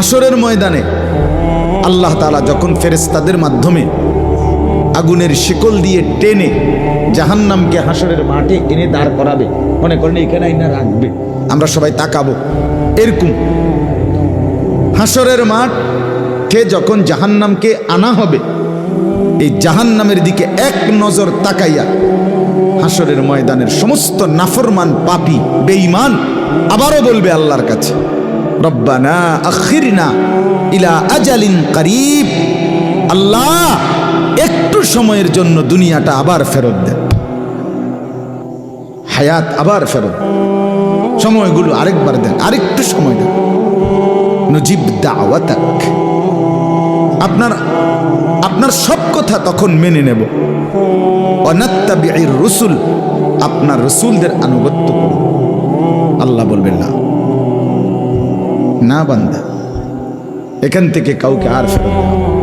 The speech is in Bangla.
হাসরের ময়দানে আল্লাহ তাআলা যখন ফেরেশতাদের মাধ্যমে আগুনের শিকল দিয়ে টেনে জাহান্নামকে হাসরের মাঠে এনে দাঁড় করাবে, মনে করেন এখানে আইনা রাখবে, আমরা সবাই তাকাবো, এরকম হাসরের মাঠে যখন জাহান্নামকে আনা হবে, এই জাহান্নামের দিকে এক নজর তাকাইয়া হাসরের ময়দানের সমস্ত নাফরমান পাপী বেঈমান আবারও বলবে আল্লাহর কাছে, রব্বানা আখিরনা ইলা আজালিন করিব, আল্লাহ একটু সময়ের জন্য দুনিয়াটা আবার ফেরত দেন, হায়াত আবার ফেরত, সময়গুলো আরেকবার দেন, আরেকটু সময় দেন, নজিব দাওয়াতাক, আপনার সব কথা তখন মেনে নেব, ওয়ানাত্তাবিউর রুসুল, আপনার রসুলদের আনুগত্য করব। আল্লাহ বলবেন না, না বান্দা, এখান থেকে কাউকে আর ফেরত দেওয়া